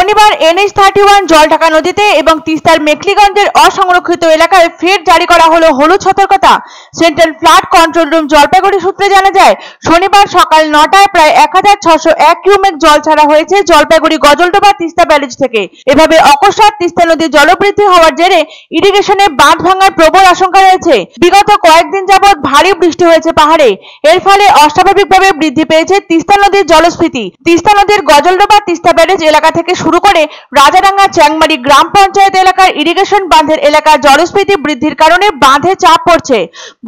শনিবার NH-31 জলঢাকা নদীতে এবং তিস্তার মেখলিগঞ্জের অসংরক্ষিত এলাকায় ফের জারি করা হলো হলুদ সতর্কতা। Central flood control room Jalpaiguri সূত্রে জানা যায়, শনিবার সকাল 9টায় প্রায় 1601 কিউমেক জল ছাড়া হয়েছে জলপাইগুড়ি গজলডোবা তিস্তা ব্যারেজ থেকে। এভাবে অকস্মাৎ তিস্তা নদীর জলবৃদ্ধি হওয়ার জেরে ইরিগেশনে বাঁধ ভাঙার প্রবল আশঙ্কা রয়েছে। বিগত কয়েকদিন যাবৎ ভারী বৃষ্টি হয়েছে পাহাড়ে, এর ফলে অস্বাভাবিকভাবে বৃদ্ধি পেয়েছে তিস্তা নদীর জলস্ফীতি। তিস্তা নদীর গজলডোবা তিস্তা ব্যারেজ এলাকা থেকে শুরু করে রাজাডাঙ্গা চ্যাংমারি গ্রাম পঞ্চায়েত এলাকার ইরিগেশন বাঁধের এলাকার জলস্ফীতি বৃদ্ধির কারণে বাঁধে চাপ পড়ছে।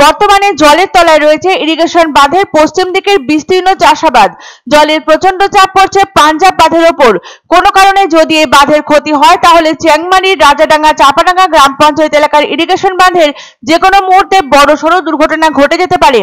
বর্তমানে জলের তলায় রয়েছে ইরিগেশন বাঁধের পশ্চিম দিকের বিস্তীর্ণ চাষাবাদ। জলের প্রচন্ড চাপ পড়ছে পাঞ্জাব বাঁধের ওপর। কোনো কারণে যদি এই বাঁধের ক্ষতি হয় তাহলে চ্যাংমারি, রাজাডাঙ্গা, চাপাডাঙ্গা গ্রাম পঞ্চায়েত এলাকার ইরিগেশন বাঁধের যে কোনো মুহূর্তে বড়সড় দুর্ঘটনা ঘটে যেতে পারে,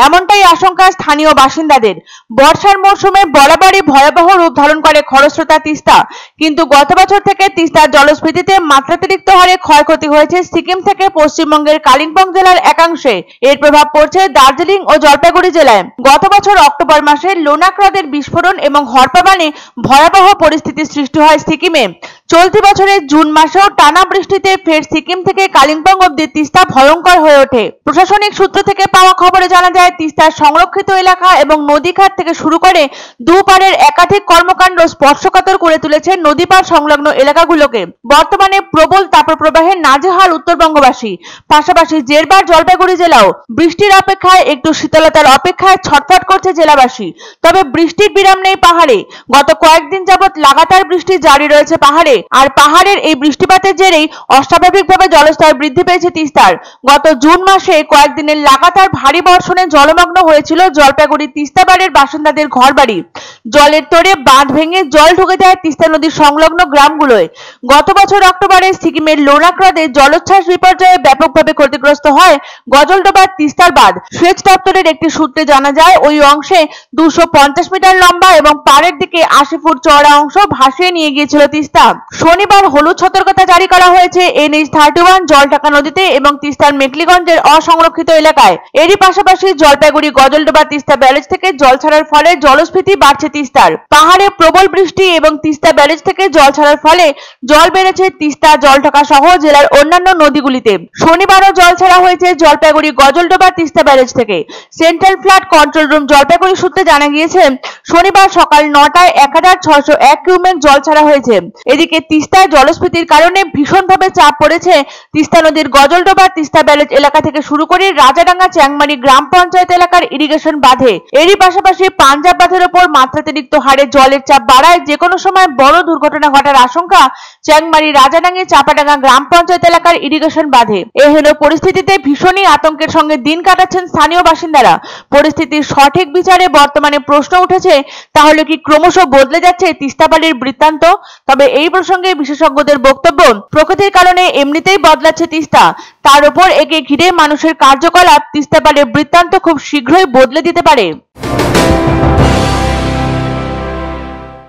এমনটাই আশঙ্কা স্থানীয় বাসিন্দাদের। বর্ষার মৌসুমে বরাবরই ভয়াবহ রূপ ধারণ করে খরস্রোতা তিস্তা, কিন্তু গত বছর থেকে তিস্তার জলস্ফীতিতে মাত্রাতিরিক্ত হারে ক্ষয়ক্ষতি হয়েছে সিকিম থেকে পশ্চিমবঙ্গের কালিম্পং জেলার একাংশে। এর প্রভাব পড়ছে দার্জিলিং ও জলপাইগুড়ি জেলায়। গত বছর অক্টোবর মাসে লোনাক হ্রদের বিস্ফোরণ এবং হরপাবানে ভয়াবহ পরিস্থিতি সৃষ্টি হয় সিকিমে। চলতি বছরের জুন মাসেও টানা বৃষ্টিতে ফের সিকিম থেকে কালিম্পং অব্দি তিস্তা ভয়ঙ্কর হয়ে ওঠে। প্রশাসনিক সূত্র থেকে পাওয়া খবরে জানা যায়, তিস্তার সংরক্ষিত এলাকা এবং নদীঘাট থেকে শুরু করে দুপারের একাধিক কর্মকাণ্ড স্পর্শকাতর করে তুলেছে নদীপার সংলগ্ন এলাকাগুলোকে। বর্তমানে প্রবল তাপপ্রবাহে নাজেহাল উত্তরবঙ্গবাসী, পাশাপাশি জেরবার জলপাইগুড়ি জেলাও। বৃষ্টির অপেক্ষায় একটু শীতলতার অপেক্ষায় ছটফট করছে জেলাবাসী। তবে বৃষ্টির বিরাম নেই পাহাড়ে। গত কয়েকদিন যাবৎ লাগাতার বৃষ্টি জারি রয়েছে পাহাড়ে, আর পাহাড়ের এই বৃষ্টিপাতের জেরেই অস্বাভাবিকভাবে জলস্তর বৃদ্ধি পেয়েছে তিস্তার। গত জুন মাসে কয়েকদিনের লাগাতার ভারী বর্ষণে জলমগ্ন হয়েছিল জলপাইগুড়ি তিস্তাবাড়ির বাসিন্দাদের ঘরবাড়ি। জলের তোড়ে বাঁধ ভেঙে জল ঢুকে যায় তিস্তা নদীর সংলগ্ন গ্রামগুলোয়। গত বছর অক্টোবরে সিকিমের লোনাক হ্রদে জলোচ্ছ্বাস বিপর্যয়ে ব্যাপকভাবে ক্ষতিগ্রস্ত হয় গজলডোবা তিস্তার বাঁধ। সেচ দপ্তরের একটি সূত্রে জানা যায়, ওই অংশে 250 মিটার লম্বা এবং পাড়ের দিকে 80 ফুট চওড়া অংশ ভাসিয়ে নিয়ে গিয়েছিল তিস্তা। শনিবার হলুদ সতর্কতা জারি করা হয়েছে NH-31 জলঢাকা নদীতে এবং তিস্তার মেখলিগঞ্জের অসংরক্ষিত এলাকায়। এরই পাশাপাশি জলপাইগুড়ি গজলডোবা তিস্তা ব্যারেজ থেকে জল ছাড়ার ফলে জলস্ফীতি বাড়ছে তিস্তার। পাহাড়ে প্রবল বৃষ্টি এবং তিস্তা ব্যারেজ থেকে জল ছাড়ার ফলে জল বেড়েছে তিস্তা, জলঢাকা সহ জেলার অন্যান্য নদীগুলিতে। শনিবারও জল ছাড়া হয়েছে জলপাইগুড়ি গজলডোবা তিস্তা ব্যারেজ থেকে। Central flood control room Jalpaiguri সূত্রে জানা গিয়েছে, শনিবার সকাল 9টায় 1601 কিউমেক জল ছাড়া হয়েছে। এদিকে তিস্তায় জলস্ফীতির কারণে ভীষণভাবে চাপ পড়েছে তিস্তা নদীর গজলডোবা তিস্তা ব্যারেজ এলাকা থেকে শুরু করে রাজাডাঙ্গা চ্যাংমারি গ্রাম পঞ্চায়েত এলাকার ইরিগেশন বাঁধে। এরই পাশাপাশি পাঞ্জাব বাঁধের ওপর মাত্রাতিরিক্ত হারে জলের চাপ বাড়ায় যে কোনো সময় বড় দুর্ঘটনা ঘটার আশঙ্কা চ্যাংমারি, রাজাডাঙ্গি, চাপাডাঙ্গা গ্রাম পঞ্চায়েত এলাকার ইরিগেশন বাঁধে। এহেন পরিস্থিতিতে ভীষণই আতঙ্কের সঙ্গে দিন কাটাচ্ছেন স্থানীয় বাসিন্দারা। পরিস্থিতির সঠিক বিচারে বর্তমানে প্রশ্ন উঠেছে, তাহলে কি ক্রমশ বদলে যাচ্ছে তিস্তাবাড়ির বৃত্তান্ত? তবে এই প্রসঙ্গে বিশেষজ্ঞদের বক্তব্য, প্রকৃতির কারণে এমনিতেই বদলাচ্ছে তিস্তা, তার উপর একে ঘিরে মানুষের কার্যকলাপ তিস্তাবাড়ির বৃত্তান্ত খুব শীঘ্রই বদলে দিতে পারে।